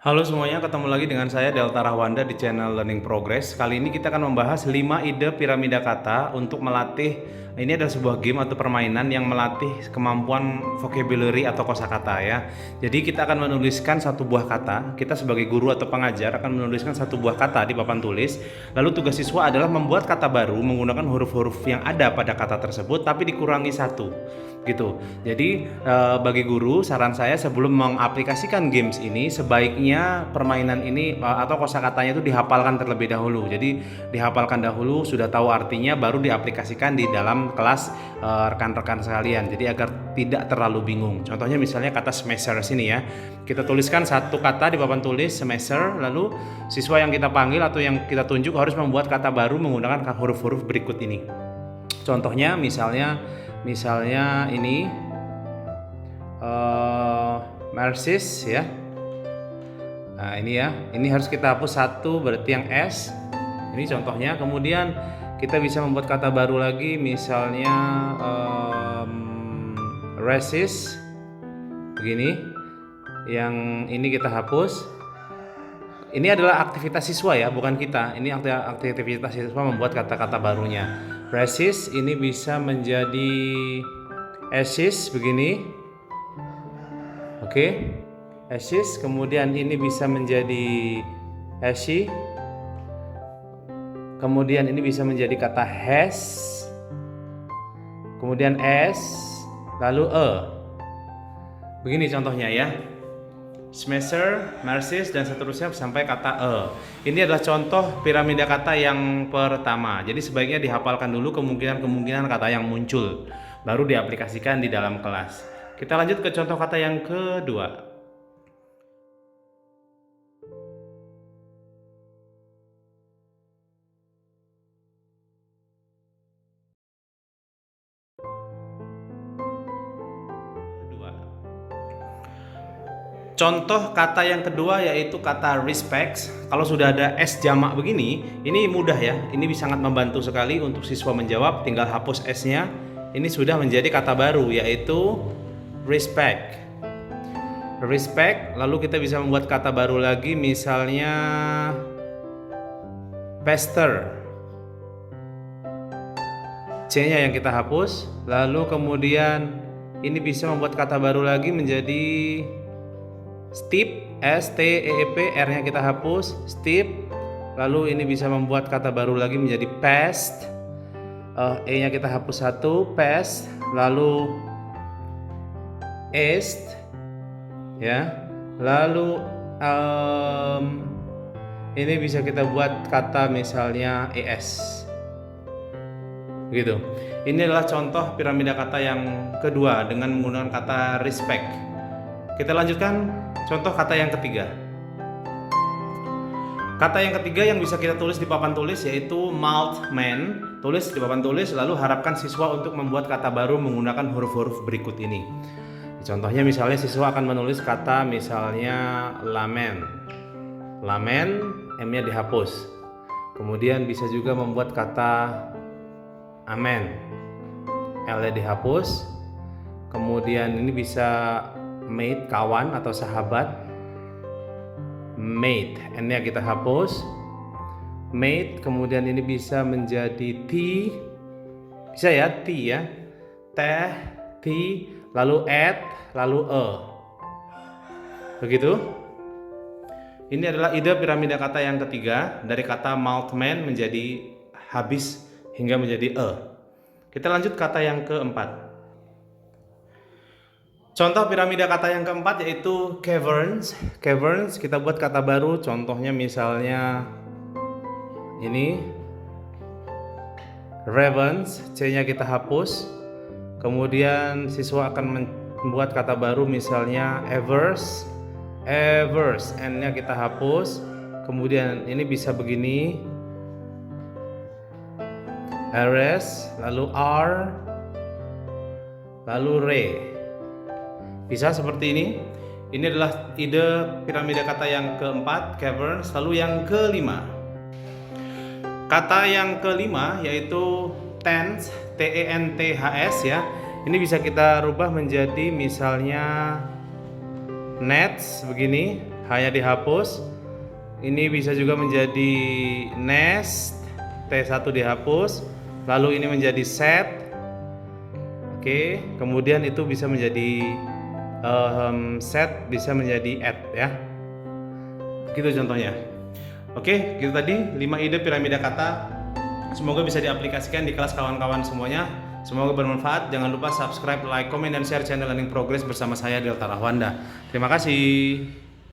Halo semuanya, ketemu lagi dengan saya Delta Rahwanda di channel Learning Progress. Kali ini kita akan membahas 5 ide piramida kata untuk melatih. Ini adalah sebuah game atau permainan yang melatih kemampuan vocabulary atau kosakata ya. Jadi kita akan menuliskan satu buah kata. Kita sebagai guru atau pengajar akan menuliskan satu buah kata di papan tulis. Lalu tugas siswa adalah membuat kata baru menggunakan huruf-huruf yang ada pada kata tersebut tapi dikurangi satu. Gitu. Jadi bagi guru, saran saya sebelum mengaplikasikan games ini sebaiknya permainan ini atau kosakatanya itu dihafalkan terlebih dahulu. Jadi dihafalkan dahulu, sudah tahu artinya baru diaplikasikan di dalam kelas rekan-rekan sekalian. Jadi agar tidak terlalu bingung. Contohnya misalnya kata semester sini ya. Kita tuliskan satu kata di papan tulis semester, lalu siswa yang kita panggil atau yang kita tunjuk harus membuat kata baru menggunakan huruf-huruf berikut ini. Contohnya misalnya ini Marxis ya. Nah ini ya, ini harus kita hapus satu, berarti yang S. Ini contohnya. Kemudian kita bisa membuat kata baru lagi, misalnya racist. Begini. Yang ini kita hapus. Ini adalah aktivitas siswa ya, bukan kita. Ini aktivitas siswa membuat kata-kata barunya. Racist ini bisa menjadi asis begini. Oke. Asis, kemudian ini bisa menjadi ashi. Kemudian ini bisa menjadi kata has. Kemudian s, lalu Begini contohnya ya. Semester, Marxis, dan seterusnya sampai kata Ini adalah contoh piramida kata yang pertama. Jadi sebaiknya dihafalkan dulu kemungkinan kata yang muncul, baru diaplikasikan di dalam kelas. Kita lanjut ke contoh kata yang kedua. Contoh kata yang kedua yaitu kata respect. Kalau sudah ada S jamak begini, ini mudah ya. Ini bisa sangat membantu sekali untuk siswa menjawab. Tinggal hapus S-nya. Ini sudah menjadi kata baru yaitu respect. Respect. Lalu kita bisa membuat kata baru lagi, misalnya pastor. C-nya yang kita hapus. Lalu kemudian ini bisa membuat kata baru lagi menjadi steep, S-T-E-E-P, R-nya kita hapus, steep. Lalu ini bisa membuat kata baru lagi menjadi past. E-nya kita hapus satu, past. Lalu east, ya. Lalu ini bisa kita buat kata misalnya ES. Gitu. Ini adalah contoh piramida kata yang kedua dengan menggunakan kata respect. Kita lanjutkan contoh kata yang ketiga. Kata yang ketiga yang bisa kita tulis di papan tulis yaitu maltman. Tulis di papan tulis, lalu harapkan siswa untuk membuat kata baru menggunakan huruf-huruf berikut ini. Contohnya misalnya siswa akan menulis kata misalnya lamen. Lamen, M-nya dihapus. Kemudian bisa juga membuat kata amen. L-nya dihapus. Kemudian ini bisa mate, kawan atau sahabat. Mate, N-nya kita hapus. Mate, kemudian ini bisa menjadi T. Bisa ya, T ya. Teh, T, lalu at, lalu Begitu. Ini adalah ide piramida kata yang ketiga. Dari kata maltman menjadi habis hingga menjadi Kita lanjut kata yang keempat. Contoh piramida kata yang keempat yaitu caverns. Caverns kita buat kata baru, contohnya misalnya ini ravens, C-nya kita hapus. Kemudian siswa akan membuat kata baru misalnya evers. Evers, N-nya kita hapus. Kemudian ini bisa begini. Ares, lalu R, lalu Re. Bisa seperti ini. Ini adalah ide piramida kata yang keempat, caverns. Lalu yang kelima. Kata yang kelima yaitu tense, T-E-N-T-H-S ya. Ini bisa kita rubah menjadi misalnya nets begini, hanya dihapus. Ini bisa juga menjadi nest, T1 dihapus. Lalu ini menjadi set. Oke, kemudian itu bisa menjadi set, bisa menjadi add ya. Gitu contohnya. Oke, gitu tadi 5 ide piramida kata. Semoga bisa diaplikasikan di kelas kawan-kawan semuanya. Semoga bermanfaat. Jangan lupa subscribe, like, komen, dan share channel Learning Progress bersama saya Delta Rahwanda. Terima kasih.